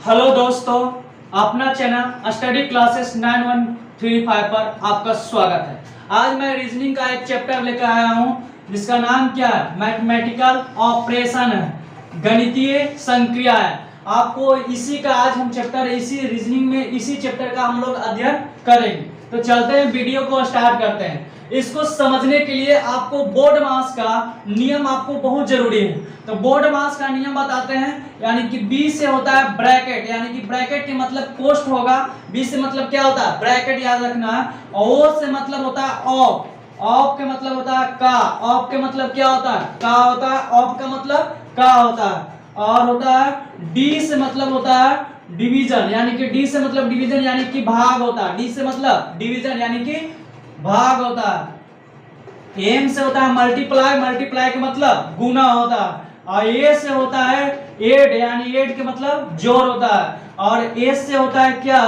Hello दोस्तों, अपना channel study classes 9135 पर आपका स्वागत है। आज मैं रीजनिंग का एक चैप्टर लेकर आया हूं जिसका नाम क्या है, मैथमेटिकल ऑपरेशन है, गणितीय संक्रिया है। आपको इसी का आज हम चैप्टर इसी रीजनिंग में इसी चैप्टर का हम लोग अध्ययन करेंगे। तो चलते हैं, वीडियो को स्टार्ट करते हैं। इसको समझने के लिए आपको बोर्ड मास का नियम आपको बहुत जरूरी है। तो बोर्ड मास का नियम बताते हैं, यानी कि बी से होता है ब्रैकेट, यानी कि ब्रैकेट के मतलब कोष्ठ होगा। बी से मतलब क्या होता है, ब्रैकेट याद रखना है। और ओ से मतलब होता है ऑफ, ऑफ के मतलब होता है का, ऑफ के मतलब क्या होता है, का होता है, ऑफ का मतलब का होता है। और होता है डी से मतलब होता है डिवीजन, यानी कि डी से मतलब डिवीजन यानी कि भाग होता है। डी से मतलब डिवीजन यानी कि भाग होता है। एम से होता है मल्टीप्लाई, मल्टीप्लाई के मतलब गुना होता है। और ए से होता है एड, यानी एड के मतलब जोड़ होता है। और ए से होता है क्या,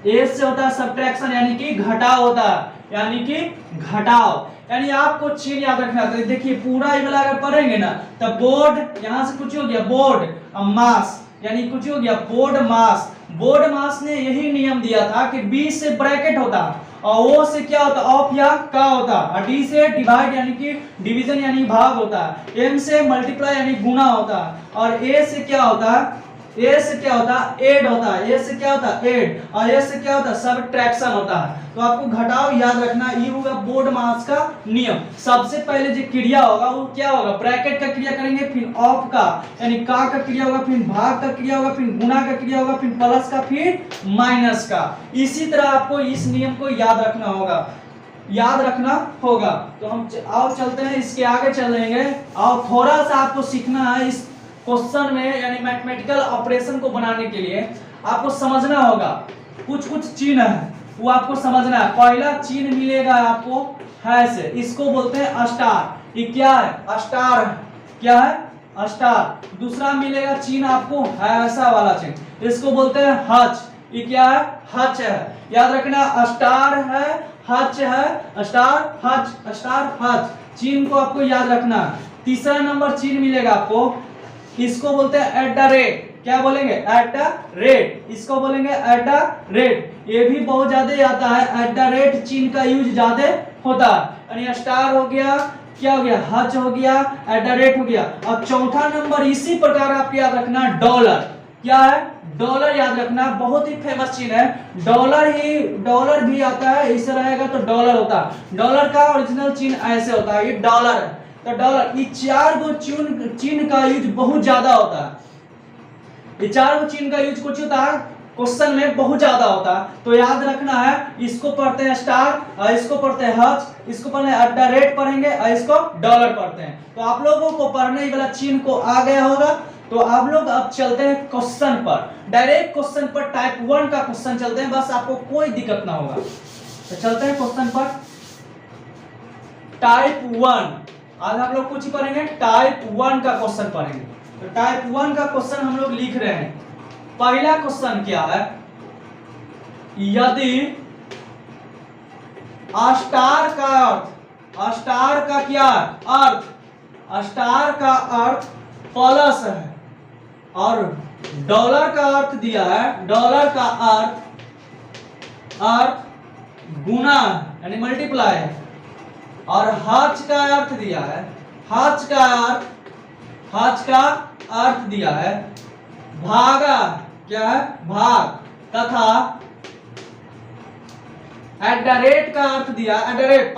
ए से होता है सब्ट्रैक्शन, यानी कि घटाव होता है, यानी कि घटाव। यानी आपको चीज याद रखना है। देखिए पूरा ये वाला अगर पढ़ेंगे ना तो बोर्ड यहां से कुछ हो गया, बोर्ड मास यानी कुछ हो गया बोर्ड मास। बोर्ड मास ने यही नियम दिया था कि बी से ब्रैकेट होता और ओ से क्या होता, ऑफ या का होता। और डी से डिवाइड यानी कि डिवीजन यानी भाग होता है। एम से मल्टीप्लाई यानी गुना होता है। और ए से क्या होता है, ए से क्या होता है, एड होता है। ए से क्या होता है, एड। और ए से क्या होता है, सबट्रैक्शन होता है। तो आपको घटाव याद रखना, ये होगा बोर्ड मास का नियम। सबसे पहले जो क्रिया होगा वो क्या होगा, ब्रैकेट का क्रिया करेंगे, फिर ऑफ का यानी का क्रिया होगा, फिर भाग का क्रिया होगा, फिर गुना का क्रिया होगा, फिर प्लस का, फिर माइनस का। इसी तरह आपको इस नियम को याद रखना होगा, याद रखना होगा। तो हम आओ चलते हैं, इसके आगे चलेंगे और थोड़ा सा आपको सीखना है इस क्वेश्चन में, यानी मैथमेटिकल ऑपरेशन को बनाने के लिए आपको समझना होगा। कुछ चिन्ह है वो आपको समझना है। पहला चिन्ह मिलेगा आपको हैश, इसको बोलते हैं स्टार। ये क्या है, स्टार। क्या है, स्टार। दूसरा मिलेगा चिन्ह आपको है ऐसा वाला चिन्ह, इसको बोलते हैं हच। ये क्या है, हच है। याद रखना, स्टार है, हच है, स्टार हच, स्टार हच, चिन्ह को आपको याद रखना। तीसरा नंबर चिन्ह मिलेगा आपको, इसको बोलते हैं एट द रेट। क्या बोलेंगे, एट द रेट, इसको बोलेंगे एट द रेट। ये भी बहुत ज्यादा आता है, एट द रेट चिन्ह का यूज ज्यादा होता है। यानी स्टार हो गया, क्या हो गया, हच हो गया, एट द रेट हो गया। और चौथा नंबर इसी प्रकार आपको याद रखना, डॉलर। क्या है, डॉलर याद रखना, बहुत ही फेमस चिन्ह है। डॉलर ही, डॉलर भी आता है, इसे रहेगा तो डॉलर होता है। डॉलर का ओरिजिनल चिन्ह ऐसे होता है, ये डॉलर है। तो डॉलर, ये चार गो चिन्ह का यूज बहुत ज्यादा होता है। ये चार गो चिन्ह का यूज कुछ होता है क्वेश्चन में बहुत ज्यादा होता है। तो याद रखना है, इसको पढ़ते हैं स्टार, और इसको पढ़ते हैं हच, इसको पढ़ते हैं एट द रेट पढ़ेंगे, और इसको डॉलर पढ़ते हैं। तो आप लोगों को पढ़ने वाला चिन्ह को आ गया होगा। तो आप लोग अब चलते हैं क्वेश्चन पर, डायरेक्ट क्वेश्चन पर, टाइप 1 का क्वेश्चन चलते हैं, बस आपको कोई दिक्कत ना होगा। तो चलते हैं क्वेश्चन पर, टाइप 1। आज हम लोग कुछ ही पढ़ेंगे, टाइप 1 का क्वेश्चन पढ़ेंगे। तो टाइप 1 का क्वेश्चन हम लोग लिख रहे हैं। पहला क्वेश्चन क्या है, यदि स्टार का अर्थ, स्टार का क्या अर्थ, स्टार का अर्थ प्लस है और डॉलर का अर्थ दिया है, डॉलर का अर्थ गुना यानी मल्टीप्लाई है, और हच का अर्थ दिया है, हच का अर्थ दिया है भागा, क्या है, भाग, तथा एट द रेट का अर्थ दिया, at the rate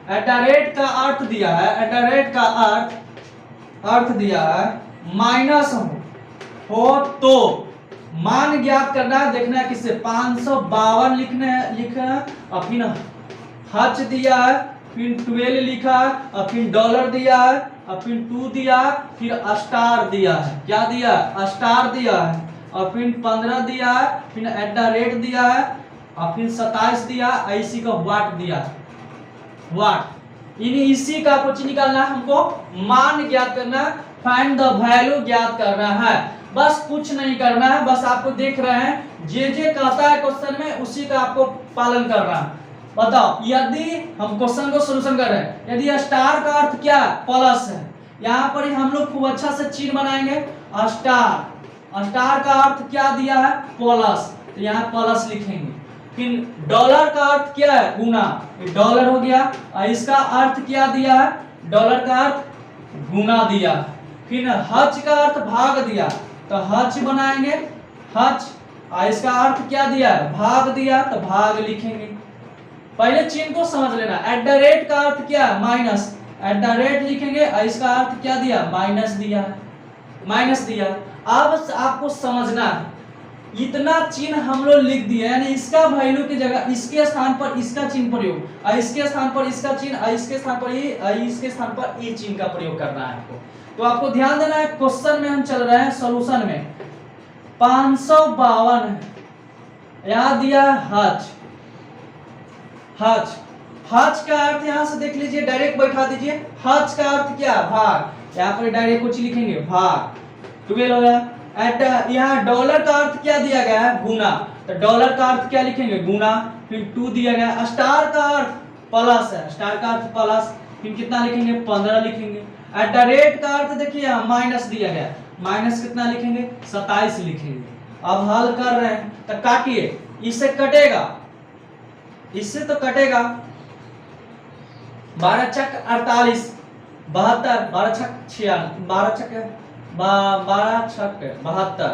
at the rate का अर्थ दिया है, एट द रेट का अर्थ दिया है माइनस हो तो मान ज्ञात करना है। देखना है किससे, 552 लिखना है, और फिर हच दिया है, फिर 12 लिखा है, और फिर डॉलर दिया है, और फिर 2 दिया, फिर स्टार दिया है। क्या दिया, स्टार दिया है, और फिर 15 दिया है, फिर एट द रेट दिया है, और फिर 27 दिया, इसी को वाट दिया, वाट। इसी का कुछ निकालना है, हमको मान ज्ञात करना है, फाइंड द वैल्यू ज्ञात करना है। बस कुछ नहीं करना है, बस आपको देख रहे हैं जे कहता है क्वेश्चन में उसी का आपको पालन करना है। बताओ, यदि हम क्वेश्चन को सॉल्यूशन कर रहे हैं, यदि स्टार का अर्थ क्या है, प्लस है, यहाँ पर हम लोग खूब अच्छा से चिन्ह बनाएंगे, स्टार स्टार का अर्थ क्या दिया है, प्लस, तो यहाँ प्लस लिखेंगे। फिर डॉलर का अर्थ क्या है, गुना, ये डॉलर हो गया। और इसका अर्थ क्या दिया है, डॉलर का अर्थ गुना दिया। फिर हज का अर्थ भाग दिया, तो हज बनाएंगे, हज। और इसका अर्थ क्या दिया है, भाग दिया, तो भाग लिखेंगे। पहले चिन्ह को समझ लेना। एट द रेट का अर्थ क्या है, माइनस, एट द रेट लिखेंगे। और इसका अर्थ क्या दिया, माइनस दिया, माइनस दिया। अब आपको समझना है, इतना चिन्ह हम लोग लिख दिए, यानी इसका वैल्यू की जगह इसके स्थान पर इसका चिन्ह प्रयोग, और इसके स्थान पर इसका चिन्ह, और इसके स्थान पर ये, और इसके स्थान पर ये चिन्ह का प्रयोग करना है आपको। तो आपको ध्यान देना है, क्वेश्चन में हम चल रहे हैं, सॉल्यूशन में 552 है, यहां दिया है हज, हज, हज का अर्थ यहां से देख लीजिए, डायरेक्ट बैठा दीजिए। हज का अर्थ क्या, भाग, यहाँ पर डायरेक्ट कुछ लिखेंगे, भाग, 12 हो गया। एट यहाँ डॉलर का अर्थ क्या दिया गया है, गुना, तो डॉलर का अर्थ क्या लिखेंगे, गुना। फिर 2 दिया गया। स्टार का अर्थ प्लस है, स्टार का अर्थ प्लस, फिर कितना लिखेंगे, 15 लिखेंगे। एट द रेट का अर्थ देखिए माइनस दिया गया, माइनस कितना लिखेंगे, 27 लिखेंगे। अब हल कर रहे हैं, तो काटिए, इससे कटेगा, इससे तो कटेगा, 12 छक 48, 72, 12 छक 46, 12 छक 72,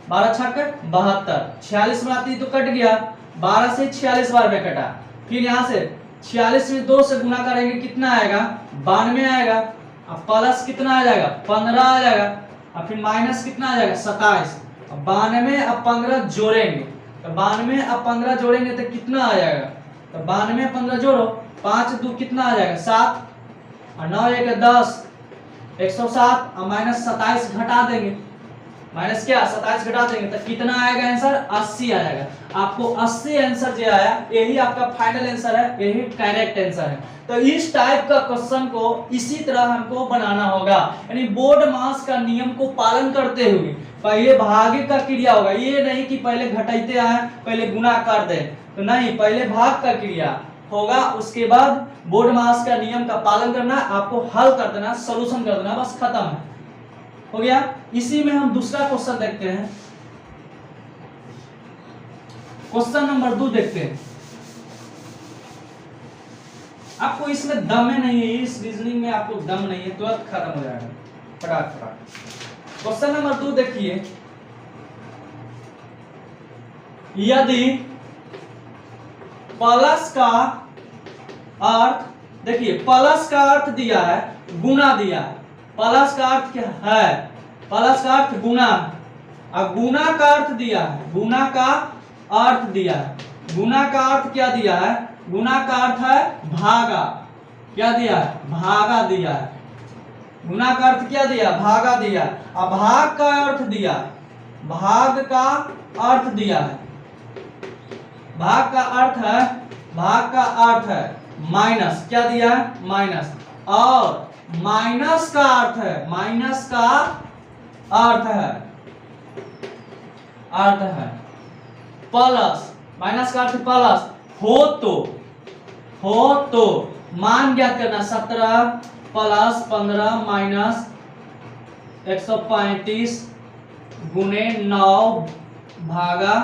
12 छक 72, 46 बनाती तो कट गया, 12 से 46 बार में कटा। फिर यहाँ से 46 में 2 से गुना करेंगे, कितना आएगा, 92 आएगा। अब प्लस कितना आ जाएगा, 15 आ जाएगा। अब फिर माइनस कितना आ जाएगा, 27। अब 92 अब 15 जोड़ेंगे, तो 92 अब 15 जोड़ेंगे तो कितना आ जाएगा, तो 92 15 जोड़ो, 5 2 कितना आ जाएगा, 7, और 9 1 10, 107, और माइनस 27 घटा देंगे, माइनस क्या 27 घटा देंगे, तो कितना आएगा आंसर, 80 आ जाएगा। आपको 80 आंसर जो आया, यही आपका फाइनल आंसर है, यही करेक्ट आंसर है। तो इस टाइप का क्वेश्चन को इसी तरह हमको बनाना होगा, यानी बोर्ड मास का नियम को पालन करते हुए। पहले भाग का क्रिया होगा, ये नहीं कि पहले घटाते आए पहले गुना कर दे, तो नहीं, पहले भाग का क्रिया होगा, उसके बाद बोर्ड मास का नियम का पालन करना, आपको हल कर देना, सॉल्यूशन कर देना, बस खत्म है, हो गया। इसी में हम दूसरा क्वेश्चन देखते हैं, क्वेश्चन नंबर 2 देखते हैं। आपको इसमें दम में नहीं है, इस रीजनिंग में आपको दम नहीं है, तुरंत खत्म हो जाएगा, फटाक फटाक। क्वेश्चन नंबर 2 देखिए, यदि प्लस का अर्थ, देखिए प्लस का अर्थ दिया है, गुना दिया है, प्लस का अर्थ क्या है, प्लस का अर्थ गुना, और गुना का अर्थ दिया है, गुना का अर्थ दिया है, गुना का अर्थ क्या दिया है, गुना का अर्थ है भागा, क्या दिया है, भागा दिया है, गुना का अर्थ क्या दिया, भागा दिया। अब भाग का अर्थ दिया, भाग का अर्थ दिया है, भाग का अर्थ है, भाग का अर्थ है माइनस, क्या दिया है, माइनस। और माइनस का अर्थ है, माइनस का अर्थ है, अर्थ है प्लस, माइनस का अर्थ प्लस हो तो मान ज्ञात करना, 17 प्लस 15 माइनस 135 गुने 9 भागा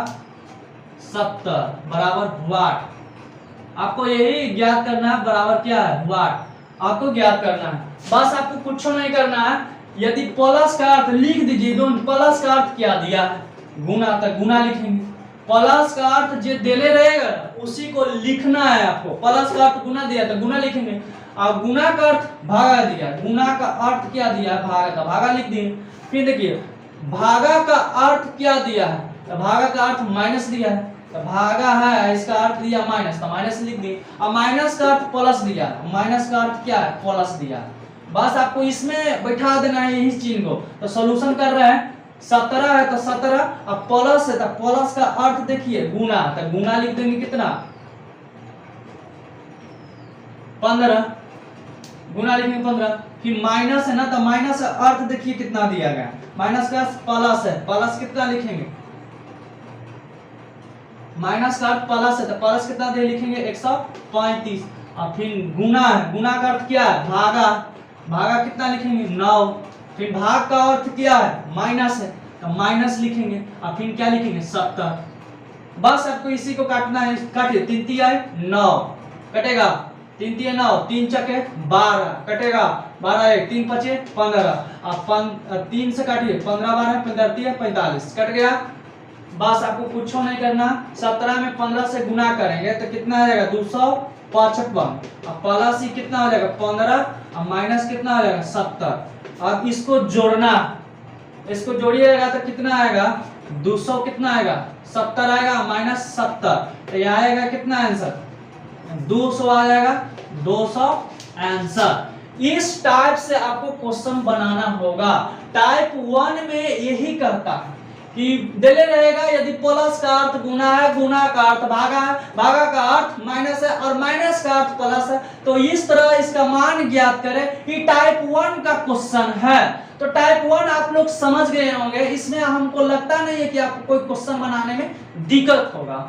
70 बराबर वाट। आपको यही ज्ञात करना है, बराबर क्या है, वाट, आपको ज्ञात करना है, बस आपको कुछ नहीं करना है। यदि प्लस का अर्थ लिख दीजिए, दोनों प्लस का अर्थ क्या दिया है, गुना, तो गुना लिखेंगे। प्लस का अर्थ जो देले रहेगा उसी को लिखना है आपको, प्लस का अर्थ गुना दिया तो गुना लिखेंगे, और गुना का अर्थ भागा दिया, गुना का अर्थ क्या दिया है, भागा, तो भागा लिख दिए। फिर देखिए भागा का अर्थ क्या दिया है, तो भागा का अर्थ माइनस दिया है, तो भागा है, इसका अर्थ दिया माइनस, तो माइनस लिख दिए। और माइनस का अर्थ प्लस दिया, माइनस का अर्थ क्या है, प्लस दिया। बस आपको इसमें बैठा देना है यही चिन्ह को। तो सॉल्यूशन कर रहे हैं, 17 है तो 17, अब प्लस है तो प्लस का अर्थ देखिए गुना, तो गुना लिख देंगे कितना, 15, गुना लिखेंगे 15। फिर माइनस है ना, तो माइनस का अर्थ देखिए कितना दिया गया, माइनस का प्लस है, प्लस कितना लिखेंगे, माइनस का अर्थ प्लस है तो प्लस कितना दे लिखेंगे, 135। और फिर गुना है, गुना का अर्थ क्या है, भागा, भागा कितना लिखेंगे, 9। फिर भाग का अर्थ क्या है, माइनस है, तो माइनस लिखेंगे और फिर क्या लिखेंगे 70। बस आपको इसी को काटना है। काटिए, 3 तिया 9 कटेगा, 3 तिया 9, 3 चके 12 कटेगा, 12 1, 3 पचे 15 और 3 से काटिए, 15 12 15 तिया 45 कट गया। बस आपको कुछ नहीं करना, 17 में 15 से गुना करेंगे तो कितना आ जाएगा 255 और प्लस ही कितना हो जाएगा 15 और माइनस कितना हो जाएगा 70। अब इसको जोड़ना, इसको जोड़िएगा तो कितना आएगा 200 कितना आएगा 70 आएगा माइनस 70 तो यह आएगा कितना आंसर 200 आ जाएगा, 200 आंसर। इस टाइप से आपको क्वेश्चन बनाना होगा। टाइप 1 में यही कहता है कि दिले रहेगा यदि प्लस का अर्थ गुना है, गुना का अर्थ भागा है, भागा का अर्थ माइनस है और माइनस का अर्थ प्लस है, तो इस तरह इसका मान ज्ञात करें। ये टाइप 1 का क्वेश्चन है। तो टाइप 1 आप लोग समझ गए होंगे, इसमें हमको लगता नहीं है कि आपको कोई क्वेश्चन बनाने में दिक्कत होगा।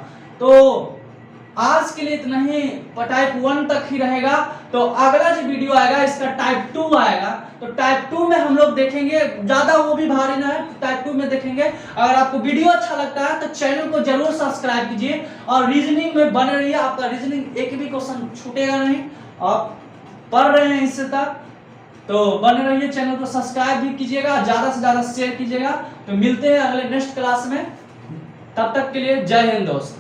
तो आज के लिए इतना ही, टाइप 1 तक ही रहेगा। तो अगला जो वीडियो आएगा इसका टाइप 2 आएगा। तो टाइप 2 में हम लोग देखेंगे, ज्यादा वो भी भारी ना है, टाइप 2 में देखेंगे। अगर आपको वीडियो अच्छा लगता है तो चैनल को जरूर सब्सक्राइब कीजिए और रीजनिंग में बने रहिए। आपका रीजनिंग एक भी क्वेश्चन छूटेगा नहीं। आप पढ़ रहे हैं इससे तक तो बने रहिए, चैनल को सब्सक्राइब भी कीजिएगा, ज्यादा से ज्यादा शेयर कीजिएगा। तो मिलते हैं अगले नेक्स्ट क्लास में, तब तक के लिए जय हिंद दोस्त।